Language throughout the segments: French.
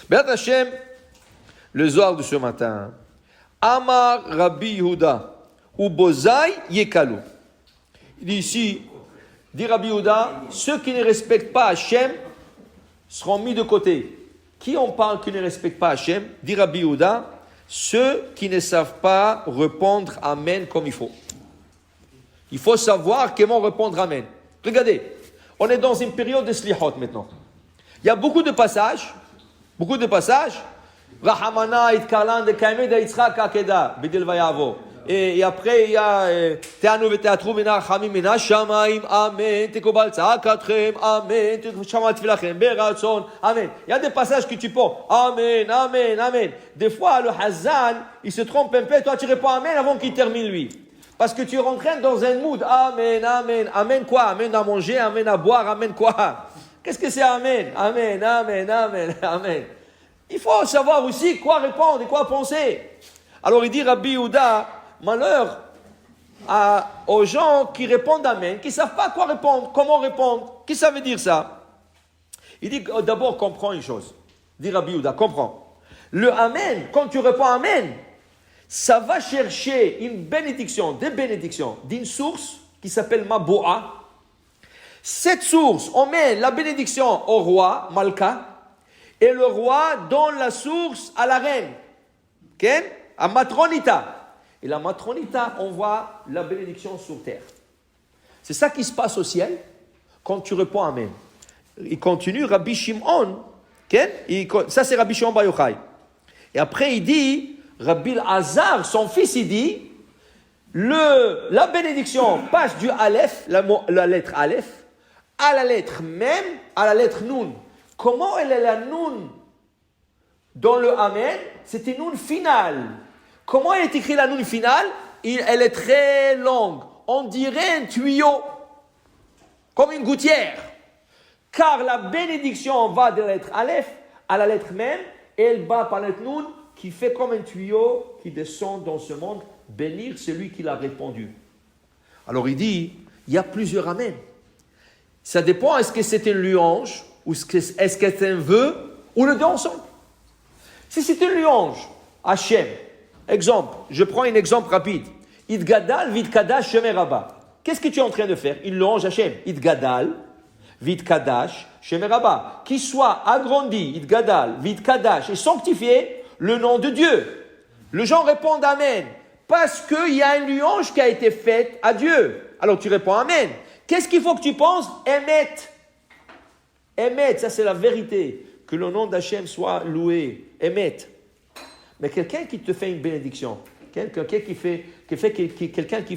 Be'at Hashem, le Zohar de ce matin. Amar Rabbi Yehuda, ou Bozai Yekalu. Il dit ici, dit Rabbi Yehuda, ceux qui ne respectent pas Hashem seront mis de côté. Qui on parle qui ne respecte pas Hashem? Dit Rabbi Yehuda, ceux qui ne savent pas répondre Amen comme il faut. Il faut savoir comment répondre Amen. Regardez, on est dans une période de slihot maintenant. Il y a beaucoup de passages. Rahamana itkarlan de kaimed Yitzhak akeda bidil vayavo. Et après il y a teanu veteatru mina chamim mina shamaim amen tekobal tzakatrem amen tekshama tfilachem beratzon amen. Il y a des passages que tu peux amen amen amen. Des fois le hazan il se trompe un peu, toi tu réponds amen avant qu'il termine lui. Parce que tu es rentré dans un mood amen amen amen quoi? Amen à manger, amen à boire, amen quoi? Qu'est-ce que c'est amen? Amen amen amen amen. Il faut savoir aussi quoi répondre et quoi penser. Alors il dit Rabbi Yehuda, malheur aux gens qui répondent Amen, qui ne savent pas quoi répondre, comment répondre. Qu'est-ce que ça veut dire ça? Il dit d'abord comprends une chose. Dit Rabbi Yehuda, comprends. Le Amen, quand tu réponds Amen, ça va chercher une bénédiction, des bénédictions d'une source qui s'appelle Maboua. Cette source, on met la bénédiction au roi, Malka, et le roi donne la source à la reine, okay? À Matronita. Et la Matronita envoie la bénédiction sur terre. C'est ça qui se passe au ciel quand tu réponds Amen. Il continue, Rabbi Shimon, okay? Ça c'est Rabbi Shimon Bar Yochai. Et après il dit, Rabbi Azar, son fils, il dit, la bénédiction passe du Aleph, la lettre Aleph, à la lettre Mem, à la lettre Nun. Comment elle est la Nun dans le Amen? C'est une Nun finale. Comment elle est écrite la Nun finale? Elle est très longue. On dirait un tuyau, comme une gouttière. Car la bénédiction va de la lettre Aleph à la lettre Mem, et elle bat par la lettre Nun, qui fait comme un tuyau qui descend dans ce monde, bénir celui qui l'a répondu. Alors il dit, il y a plusieurs Amen. Ça dépend, est-ce que c'est une louange, ou est-ce que c'est un vœu, ou le deux ensemble. Si c'est une louange, Hachem, exemple, je prends un exemple rapide. Idgadal, Vidkadash, Shemeraba. Qu'est-ce que tu es en train de faire? Une louange Hachem. Idgadal, Vidkadash, Shemeraba. Qui soit agrandi, Idgadal, Vidkadash, et sanctifié le nom de Dieu. Les gens répondent Amen, parce qu'il y a une louange qui a été faite à Dieu. Alors tu réponds Amen. Qu'est-ce qu'il faut que tu penses? Emet. Emet, ça c'est la vérité. Que le nom d'Hachem soit loué. Emet. Mais quelqu'un qui te fait une bénédiction, quelqu'un qui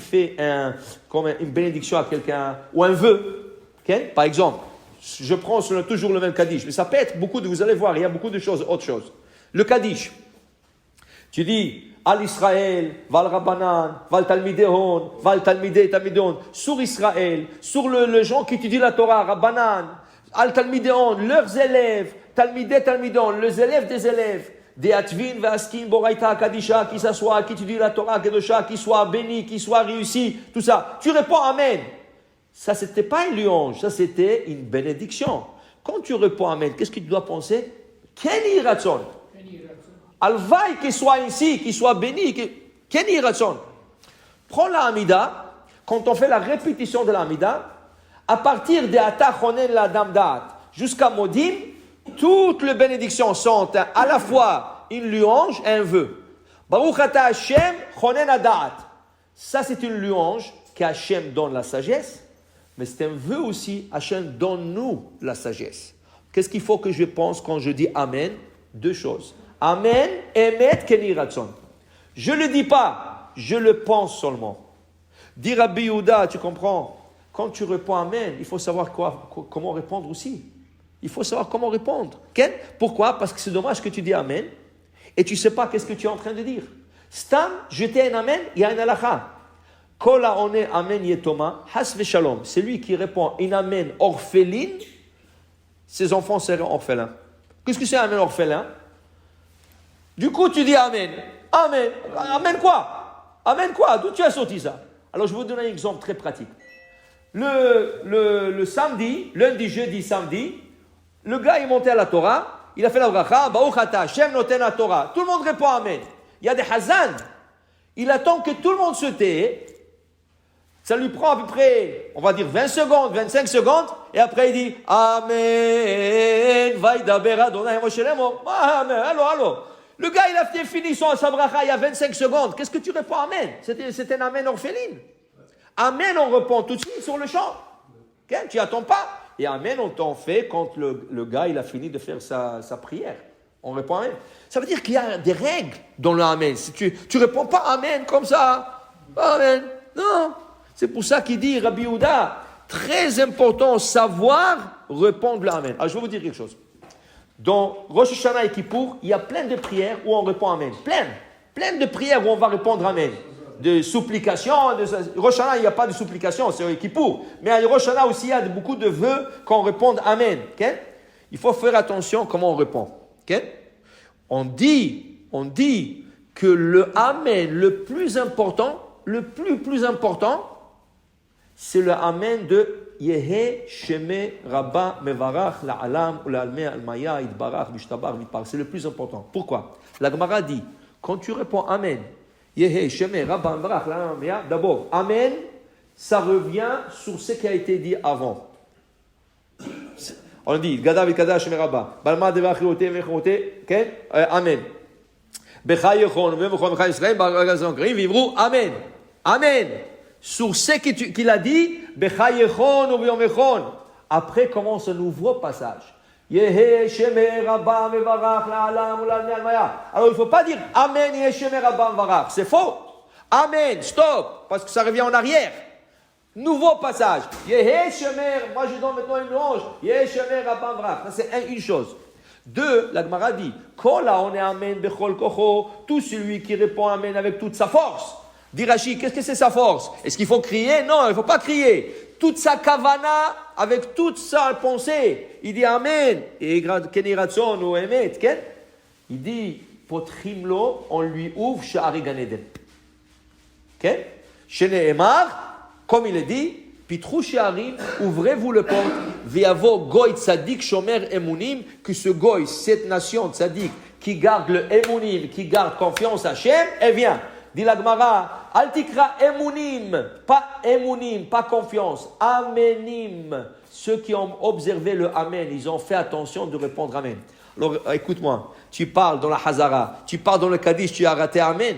fait une bénédiction à quelqu'un, ou un vœu, okay? Par exemple, je prends toujours le même Kaddish, mais ça peut être beaucoup vous allez voir, il y a beaucoup de choses, autre chose. Le Kaddish, tu dis, Al Israël, Val Rabbanan, Val Talmidehon, Val Talmidehon, sur Israël, sur le gens qui étudient la Torah, Rabbanan, Al Talmidehon, leurs élèves, Talmidehon, les élèves des élèves, des Atvin, Vaskin, Boraita, Kadisha, qui s'assoient, qui étudient la Torah, Kedosha, qui soit béni, qui soit réussi, tout ça. Tu réponds Amen. Ça, c'était pas une louange, ça, c'était une bénédiction. Quand tu réponds Amen, qu'est-ce que tu dois penser? Keni Ratson. Alvaï qu'il soit ici, qu'il soit béni. Keni Ratson. Prends la Hamida, quand on fait la répétition de la Hamida, à partir de Ata Chonen la Damdat jusqu'à Modim, toutes les bénédictions sont à la fois une louange et un vœu. Baruch ata Hashem Chonen Adat. Ça, c'est une louange qu'Hachem donne la sagesse, mais c'est un vœu aussi, Hachem donne-nous la sagesse. Qu'est-ce qu'il faut que je pense quand je dis Amen? Deux choses. Amen, Emet, Keni Ratson. Je ne le dis pas, je le pense seulement. Dire Rabbi Yehuda, tu comprends? Quand tu réponds Amen, il faut savoir comment répondre aussi. Il faut savoir comment répondre. Okay? Pourquoi? Parce que c'est dommage que tu dis Amen et tu ne sais pas qu'est-ce que tu es en train de dire. Stam, jeter un Amen, il y a un halakha. Kola one Amen yetoma, has veshalom. C'est lui qui répond un Amen orpheline, ses enfants seront orphelins. Qu'est-ce que c'est un Amen orphelin? Du coup, tu dis Amen. Amen. Amen quoi? Amen quoi? D'où tu as sorti ça? Alors, je vais vous donner un exemple très pratique. Le samedi, lundi, jeudi, samedi, le gars est monté à la Torah il a fait la bracha, Baruch ata Hashem noten Torah. Tout le monde répond Amen. Il y a des Hazan. Il attend que tout le monde se tait. Ça lui prend à peu près, on va dire 20 secondes, 25 secondes. Et après, il dit Amen. Vaidaber Adonai Moshe Lemo. Amen. Allô. Le gars, il a fini son sabracha il y a 25 secondes. Qu'est-ce que tu réponds Amen? C'était un Amen orpheline. Amen, on répond tout de suite sur le champ. Okay? Tu n'attends pas. Et Amen, on t'en fait quand le gars, il a fini de faire sa prière. On répond Amen. Ça veut dire qu'il y a des règles dans le Amen. Si tu ne réponds pas Amen comme ça, Amen. Non. C'est pour ça qu'il dit, Rabbi Yehuda, très important, savoir répondre le Amen. Alors, je vais vous dire quelque chose. Dans Rosh Hashanah et Kippour, il y a plein de prières où on répond Amen. Plein de prières où on va répondre Amen. De supplications. Rosh Hashanah, il n'y a pas de supplications, c'est Kippour. Mais à Rosh Hashanah aussi, il y a beaucoup de vœux qu'on réponde Amen. Okay? Il faut faire attention comment on répond. Okay? On dit que le Amen le plus important, c'est le Amen de Yehe Sheme Rabba Mevarach La'alam ou La'alme Almaya Idbarach Bishtabar Mitpar. C'est le plus important. Pourquoi? La Gemara dit, quand tu réponds Amen, Yehe Sheme Rabba Mevarach La'alam Almaya, d'abord, Amen, ça revient sur ce qui a été dit avant. On dit, Gada Vikada Sheme Rabba, Balma Devachi Ote Vechote, Amen. Bechayechon, Vemechon, Bechayesraim, Baragazon, Grim, Vivrou, Amen. Amen. Sur ce qu'il a dit, Bechayechon ou Biomechon. Après commence un nouveau passage. Yehe Sheme Rabba Mevarach La'alam ou La'alme Almaya. Alors il ne faut pas dire Amen Yehe Sheme Rabba Mevarach. C'est faux. Amen, stop, parce que ça revient en arrière. Nouveau passage. Yehe Sheme, moi je donne maintenant une louange. Yehe Sheme Rabba Mevarach. Ça c'est une chose. Deux, la Gemara dit, Kola on est Amen Bechol Kocho. Tout celui qui répond Amen avec toute sa force. Dit Rashi, qu'est-ce que c'est sa force? Est-ce qu'il faut crier? Non, il ne faut pas crier. Toute sa kavana, avec toute sa pensée, il dit Amen. Et Keni Ratson ou Emet, il dit, Potrimlo, on lui ouvre Sha'ari Gan Eden. Shene Emar, comme il est dit, Pitrou Sha'arim, ouvrez-vous le porte, Viavo Goy Tzadik Shomer Emunim, que ce Goy, cette nation Tzadik, qui garde le Emunim, qui garde confiance à Hachem, elle vient. Dit la Gemara, Altikra Emunim, pas confiance, Amenim. Ceux qui ont observé le Amen, ils ont fait attention de répondre Amen. Alors écoute-moi, tu parles dans la Hazara, tu parles dans le Kaddish, tu as raté Amen.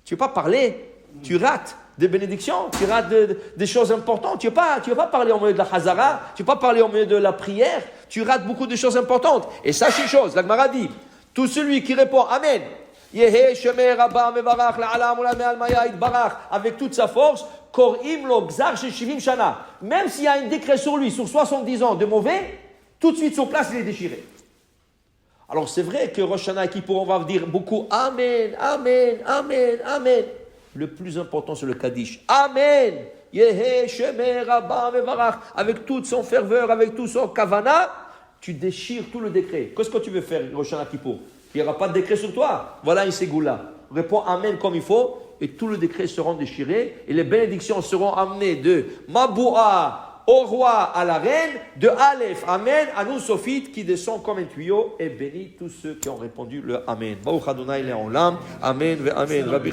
Tu ne veux pas parler, tu rates des bénédictions, tu rates des choses importantes. Tu ne veux pas parler au milieu de la Hazara, tu ne veux pas parler au milieu de la prière, tu rates beaucoup de choses importantes. Et sache une chose, la Gemara dit, tout celui qui répond Amen, Yehe Sheme Rabba Mevarach La'alam ou La'alme Almaya Idbarach, avec toute sa force, Korim Lo Gzar Sheshivim Shana. Même s'il y a un décret sur lui, sur 70 ans de mauvais, tout de suite sur place, il est déchiré. Alors c'est vrai que Rosh Hashanah et Kippour, on va dire beaucoup Amen, Amen, Amen, Amen. Le plus important, c'est le Kaddish. Amen. Yehe Sheme Rabba Mevarach. Avec toute son ferveur, avec tout son kavana, tu déchires tout le décret. Qu'est-ce que tu veux faire, Rosh Hashanah Kippour? Il n'y aura pas de décret sur toi. Voilà une ségoula. Réponds Amen comme il faut et tout le décret seront déchirés et les bénédictions seront amenées de Maboua au roi à la reine, de Aleph, Amen, à nous Sophite qui descend comme un tuyau et bénit tous ceux qui ont répondu le Amen. Baruch Adonai Le'olam. Amen ve Amen. Rabbi